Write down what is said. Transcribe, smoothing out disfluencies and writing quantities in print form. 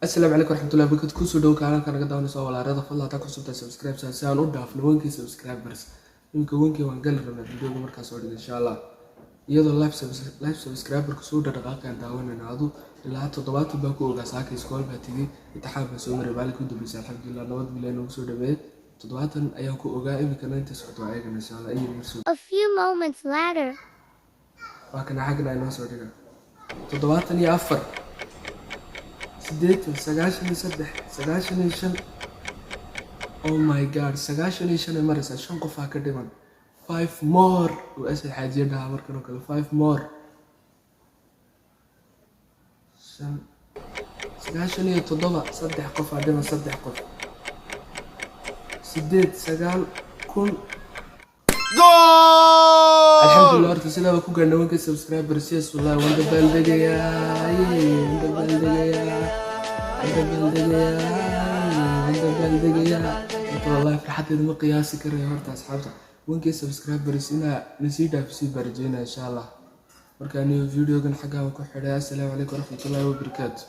السلام عليكم ورحمة الله وبركاته. كوسو دو كان قد داون سو ولا رضا فضل تا كوسو سبسكرايب سان u dhaafno wanki subscribers imka wanki waan gal rabnaa video markaas oo in sha Allah iyadoo live subscriber ku soo dhaqaaqan daawanayna adu ilaa 7 baa ku ogaa saakay school baa tigi imtixaan baa soo maray baalku dambeysa alxamdulillah nabad bileen ugu soo dhameeyay 7 ayaan ku ogaa imka inta socdo ayagana insha Allah iyo mirso. A few moments later waa kana xagna inoo soo dhiga 74 sideed sagaashan iyo shan. Oh my god, sagaashan iyo shan maraysa 5 qof ka dhiman 5 more oo asal xaajiyada markan kale 5 more sagaashan iyo 7 saddex qof dhiman 3 qof 8 9 goal alxamdulillah horta sidaa ku gaadhay wanka subscriber siyaas wallahi wanda baldegaya والله فرحت ما قياسي كره horta asxaabta wanka subscribers ina nasiida fi barjeena insha Allah marka video gan xagaa ku xidhay. Assalamu alaykum warahmatullahi wabarakatuh.